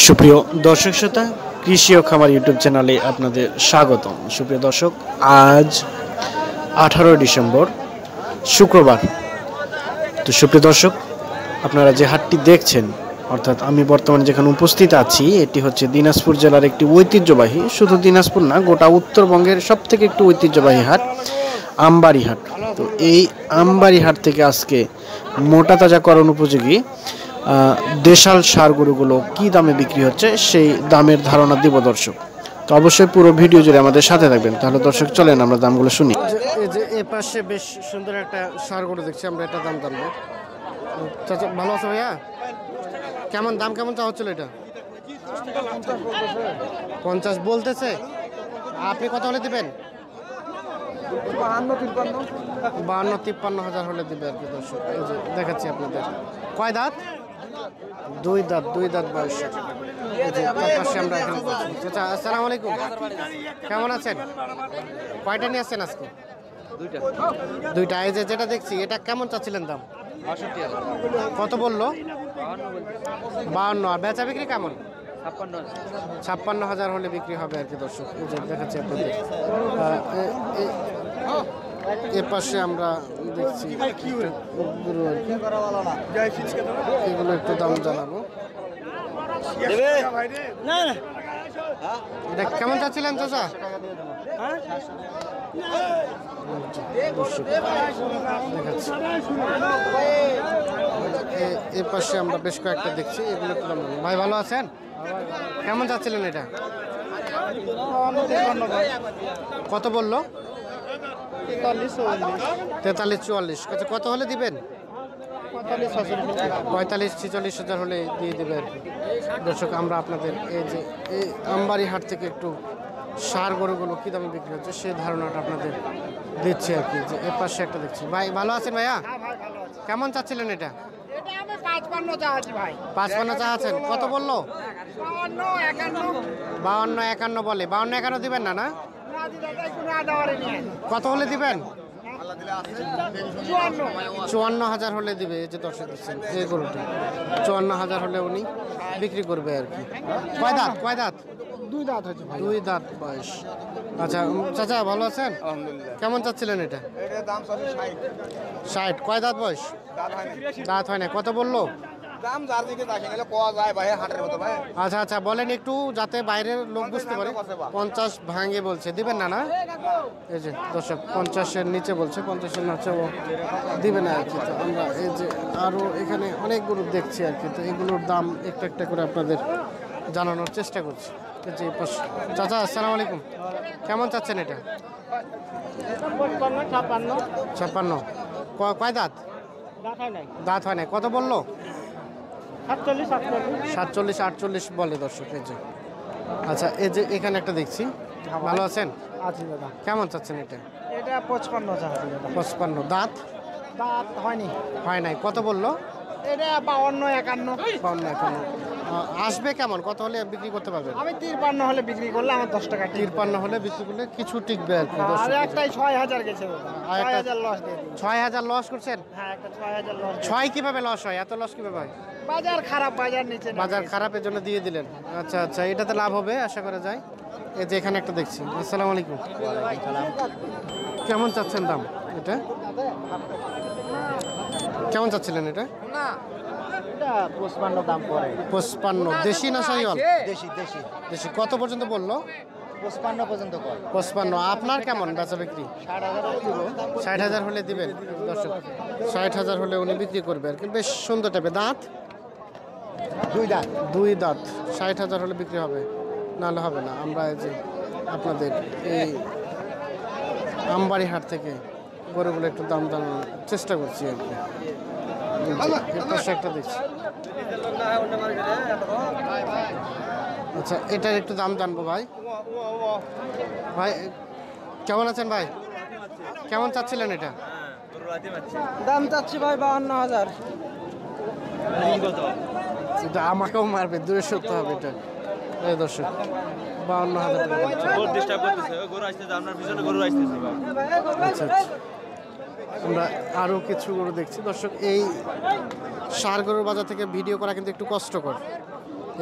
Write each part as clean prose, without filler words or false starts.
সুপ্রিয় দর্শক শ্রোতা, কৃষি ও খামার ইউটিউব চ্যানেলে আপনাদের স্বাগতম। সুপ্রিয় দর্শক, আজ 18 ডিসেম্বর শুক্রবার। তো সুপ্রিয় দর্শক, আপনারা যে হাটটি দেখছেন, অর্থাৎ আমি বর্তমানে যেখানে উপস্থিত আছি, এটি হচ্ছে দিনাজপুর জেলার একটি ঐতিহ্যবাহী, শুধু দিনাজপুর না, গোটা উত্তরবঙ্গের সবথেকে একটি ঐতিহ্যবাহী হাট, আমবাড়ি হাট। তো এই আমবাড়ি হাট থেকে আজকে মোটা তাজাকরণ উপযোগী দেশাল সার গরুগুলো কী দামে বিক্রি হচ্ছে সেই দামের ধারণা দিব দর্শক। তো অবশ্যই পুরো ভিডিও জুড়ে আমাদের সাথে থাকবেন। তাহলে দর্শক চলেন আমরা দামগুলো শুনি। এই যে এ পাশে বেশ সুন্দর একটা সার গরু দেখছি, আমরা এটা দাম জানবো। চাচা ভালো আছে ভাইয়া? কেমন দাম, কেমন চাওয়া হচ্ছিল এটা? 50 বলতেছে। আপনি কত হলে দিবেন? 52-53 হাজার হলে দিবে আর কি দর্শক। এই যে দেখাচ্ছি আপনাদের। কয় দাঁত? দুই দাঁত বয়স। এই যে তার পাশে আমরা এখন চাচা আসসালামু আলাইকুম, কেমন আছেন? কয়টা নিয়ে আসছেন আজকে? দুইটা। এই যে যেটা দেখছি, এটা কেমন চাচ্ছিলেন দাম? 62,000। কত বললো? 52। আর বেচা বিক্রি কেমন? 56,000 হলে বিক্রি হবে আর কি দর্শক। এই যে দেখাচ্ছি আপনাদের। এর পাশে আমরা দেখছি এগুলো একটু দাম জানাবো। এটা কেমন চাচ্ছিলেন চাচা? এর পাশে আমরা বেশ কয়েকটা দেখছি, এগুলো একটু দাম। ভাই ভালো আছেন? কেমন চাচ্ছিলেন এটা? কত বললো? 43-44। আচ্ছা, কত হলে দিবেন? 45-46 হাজার হলে দিয়ে দেবে আর কি দর্শক। আমরা আপনাদের এই যে এই আমবাড়ি হাট থেকে একটু সার গরুগুলো কী দামে বিক্রি হচ্ছে সেই ধারণাটা আপনাদের দিচ্ছি আর কি। যে এর পাশে একটা দেখছি। ভাই ভালো আছেন ভাইয়া? কেমন চাচ্ছিলেন এটা? 55 চাচ্ছেন। কত বললো? 52-51 বলে। 52-51 দিবেন না? না, কত হলে দিবেন? 54,000 হলে দিবে। এই যে দর্শক দিচ্ছেন এই গরুটি 54,000 হলে উনি বিক্রি করবে আর কি। কয় দাঁত? দুই দাঁত বয়স। আচ্ছা চাচা ভালো আছেন? কেমন চাচ্ছিলেন এটা? 60। কয় দাঁত বয়স? দাঁত হয় না। কত বললো? আচ্ছা বলেন একটু, যাতে বাইরের লোক বুঝতে পারে। 50 ভাঙে বলছে, দিবেন না? না, এই যে দর্শক 50-এর নিচে বলছে, 50-এর নিচে দিবে না আর কি। তো আমরা এই যে আরো এখানে অনেক গরু দেখছি আর কি। তো এগুলোর দাম একটা একটা করে আপনাদের জানানোর চেষ্টা করছি। যে চাচা আসসালামু আলাইকুম, কেমন চাচ্ছেন এটা? 56। কয় দাঁত? দাঁত হয় নাই। কত বললো? 47-48 বলে দর্শক। এই যে আচ্ছা, এই যে এখানে একটা দেখছি। ভালো আছেন? কেমন চাচ্ছেন এটা? 55। দাঁত হয় নাই। কত বললো? এটা 52-51। আসবে কেমন? কত হলে বিক্রি করতে পারবেন? আমি 53 হলে বিক্রি করলে আমার 10 টাকা। 53 হলে বিক্রি করলে কিছু টিকবে আর কি। আর একটাই 6,000 গেছে, 6,000 লস দিয়ে দিই। 6,000 লস করছেন? হ্যাঁ, একটা 6,000 লস। 6 কিভাবে লস হয়? এত লস কিভাবে হয়? বাজার খারাপ, বাজার নিচে, বাজার খারাপের জন্য দিয়ে দিলেন। আচ্ছা, এটাতে লাভ হবে আশা করা যায়। এই যে এখানে একটা দেখছি। আসসালামু আলাইকুম, কেমন চাচ্ছেন দাম এটা? কেমন চাচ্ছিলেন এটা? না, এটা 55 দাম পড়ে। 55। দেশি না শাহিওয়াল? দেশি। কত পর্যন্ত বললো? 55 পর্যন্ত কর। 55। আপনার কেমন বেচা বিক্রি? 60,000 হলে দিবেন দর্শক। 60,000 হলে উনি বিক্রি করবে আর কি। বেশ সুন্দর টাইপের। দাঁত? দুই দাঁত। 60,000 হলে বিক্রি হবে, নাহলে হবে না। আমরা এই যে আপনাদের এই আমবাড়ি হাট থেকে গরুগুলো একটু দাম জানানোর চেষ্টা করছি আর কি। একটা দেখছি। আচ্ছা, এটার একটু দাম জানবো ভাই। কেমন আছেন ভাই? কেমন চাচ্ছিলেন এটা? দাম চাচ্ছি ভাই 52,000। আমাকেও মারবে, দূরে সরতে হবে এটা। এই দর্শক 52,000। আচ্ছা, আমরা আরও কিছু গরু দেখছি দর্শক। এই ষাঁড় গরুর বাজার থেকে ভিডিও করা কিন্তু একটু কষ্টকর।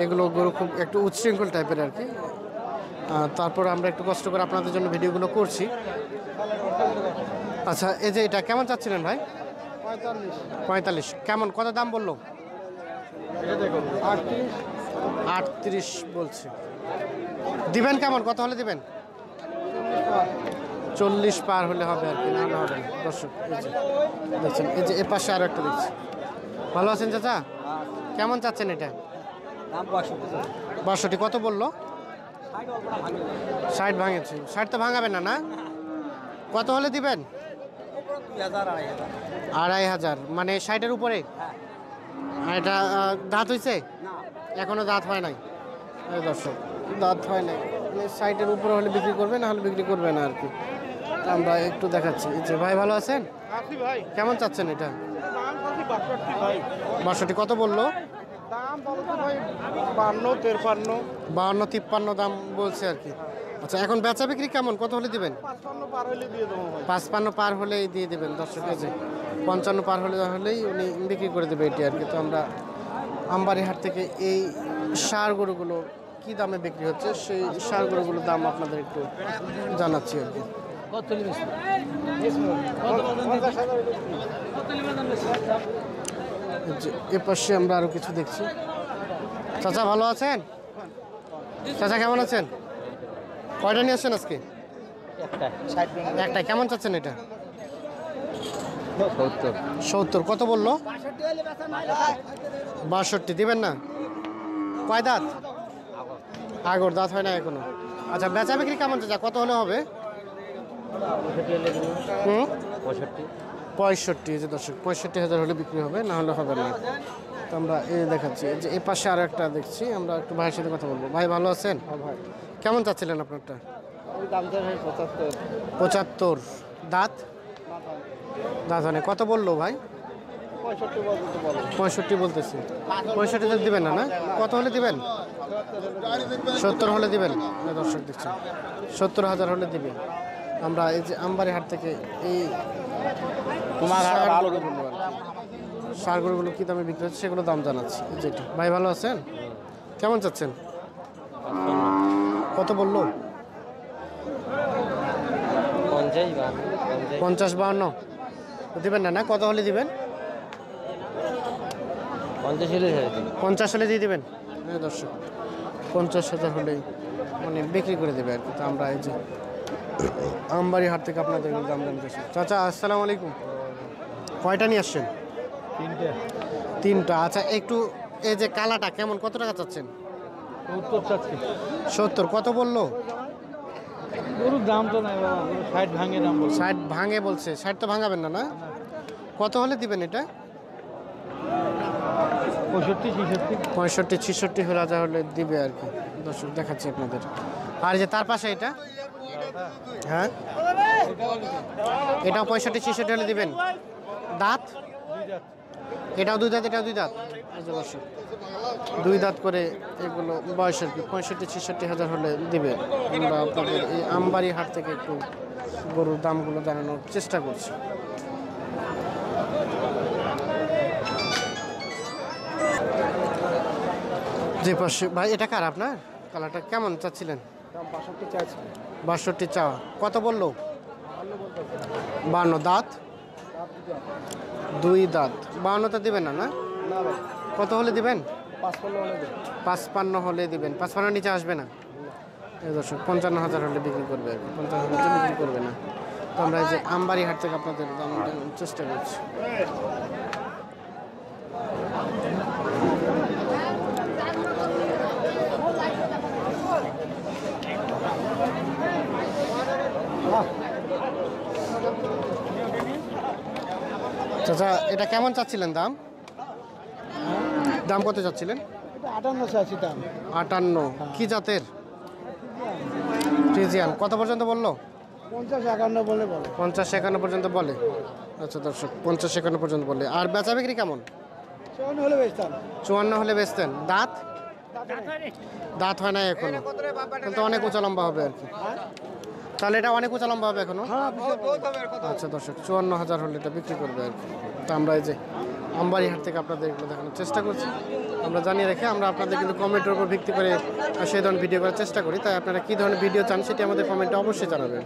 এগুলো গরু খুব একটু উচ্ছৃঙ্খল টাইপের আর কি। তারপর আমরা একটু কষ্ট করে আপনাদের জন্য ভিডিওগুলো করছি। আচ্ছা, এই যে এটা কেমন চাচ্ছিলেন ভাই? 45। কেমন, কত দাম বললো? 38 বলছে। দিবেন কেমন, কত হলে দিবেন? 40 পার হলে হবে আর কি, না হলে হবে না। দর্শক এই যে দেখছেন, এই যে এ পাশে আরো একটা দেখছি। ভালো আছেন চাচা? কেমন চাচ্ছেন এটা? 62। কত বললো? 60 ভাঙেছে। 60 তো ভাঙাবেন না, না? কত হলে দিবেন? 2500। মানে 60-এর উপরে? আর এটা দাঁত হয়েছে? এখনো দাঁত হয় নাই। দর্শক, দাঁত হয় নাই, মানে 60-এর উপরে হলে বিক্রি করবে, না হলে বিক্রি করবে না আর কি। আমরা একটু দেখাচ্ছি। যে ভাই ভালো আছেন? কেমন চাচ্ছেন এটা? 62। কত বললো? 52-53 দাম বলছে আর কি। আচ্ছা, এখন বেচা বিক্রি কেমন, কত হলে দিবেন? 55 পার হলেই দিয়ে দেবেন। দর্শক এই যে 55 পার হলেই উনি বিক্রি করে দেবে এটি আর কি। তো আমরা আমবাড়ি হাট থেকে এই ষাঁড় গরুগুলো কী দামে বিক্রি হচ্ছে সেই ষাঁড় গরুগুলোর দাম আপনাদের একটু জানাচ্ছি আর কি। এ পাশে আমরা আরো কিছু দেখছি। চাচা ভালো আছেন? চাচা কেমন আছেন? কয়টা নিয়ে আসছেন আজকে? একটা। কেমন চাচ্ছেন এটা? 70। কত বললো? 62। দিবেন না? কয় দাঁত? আগর দাঁত হয় না এখনো। আচ্ছা, বেচা বিক্রি কেমন চাচা, কত হলে হবে? 65। যে দর্শক 65,000 হলে বিক্রি হবে, না হলে হবে না। তো আমরা এই দেখাচ্ছি যে এই পাশে আরো একটা দেখছি। আমরা একটু ভাইয়ের সাথে কথা বলবো। ভাই ভালো আছেন? কেমন চাচ্ছিলেন আপনারটা? 75। দাঁত? দাঁত হয় না। কত বললো ভাই? 65 বলতেছি। 65 দিবেন না, না? কত হলে দিবেন? 70 হলে দিবেন। দর্শক দেখছেন 70,000 হলে দিবেন। আমরা এই যে আমবাড়ি হাট থেকে এই ষাঁড় গরুগুলো কী দামে বিক্রি হচ্ছে সেগুলো দাম জানাচ্ছি। যেটা ভাই ভালো আছেন? কেমন চাচ্ছেন? কত বললো? 50-52 দিবেন না, না? কত হলে দিবেন? 50 হলে দিয়ে দিবেন। হ্যাঁ দর্শক, 50,000 হলেই মানে বিক্রি করে দেবে আর কি। তো আমরা এই যে আমবাড়ি হাট থেকে আপনাদের দাম জানতেছি। চাচা আসসালামু আলাইকুম। কয়টা নিয়ে আসছেন? 3টা। আচ্ছা, একটু এই যে কালাটা কেমন, কত টাকা চাচ্ছেন? 70। কত বললো? গরুর দাম তো নাই বাবা, 60 ভাঙে দাম বলছে। 60 ভাঙে বলছে। 60 তো ভাঙাবেন না, না? কত হলে দিবেন এটা? 65-66 হলে দিবে আর কি। দর্শক দেখাচ্ছি আপনাদের। আর যে তার পাশে এটা, হ্যাঁ এটাও 65-66 হলে দিবেন। দাঁত? এটাও 2 দাঁত, এটাও 2 দাঁত। দর্শক 2 দাঁত করে এগুলো বয়স আর কি। 65-66,000 হলে দিবে। আমরা আপনাদের এই আমবাড়ি হাট থেকে একটু গরুর দামগুলো জানানোর চেষ্টা করছি। যে পাশে ভাই, এটা কার আপনার? কালারটা কেমন চাচ্ছিলেন? 62 চাওয়া। কত বললো? 52। দাঁত? 2 দাঁত। 52টা দিবেন না, না? কত হলে দিবেন? 55 হলে দিবেন। 55 নিচে আসবে না? এই দর্শক 55,000 হলে বিক্রি করবে আর কি। 55 হলে বিক্রি করবে না। তো আমরা এই যে আমবাড়ি হাট থেকে আপনাদের দাম জানানোর চেষ্টা করছি। চাচা এটা কেমন চাচ্ছিলেন দাম? দাম কত চাচ্ছিলেন? 58 চাচ্ছি দাম। 58। কি জাতের? ফ্রিজিয়ান। কত পর্যন্ত বললো? 50-51 বলে বলে। 50-51 পর্যন্ত বলে। আচ্ছা দর্শক, 50-51 পর্যন্ত বলে। আর বেচা বিক্রি কেমন? 54 হলে বেচতাম। 54 হলে বেচতেন। দাঁত? দাঁত হয় না এখনো, কিন্তু অনেক উঁচা লম্বা হবে আর কি। তাহলে এটা অনেক উঁচা লম্বা হবে এখনো। আচ্ছা দর্শক, 54,000 হলে এটা বিক্রি করবে আর কি। তো আমরা এই যে আমবাড়ি হাট থেকে আপনাদের এগুলো দেখানোর চেষ্টা করছি। আমরা জানিয়ে রেখে আমরা আপনাদের কিন্তু কমেন্টের উপর ভিত্তি করে সেই ধরনের ভিডিও করার চেষ্টা করি। তাই আপনারা কী ধরনের ভিডিও চান সেটি আমাদের কমেন্টে অবশ্যই জানাবেন।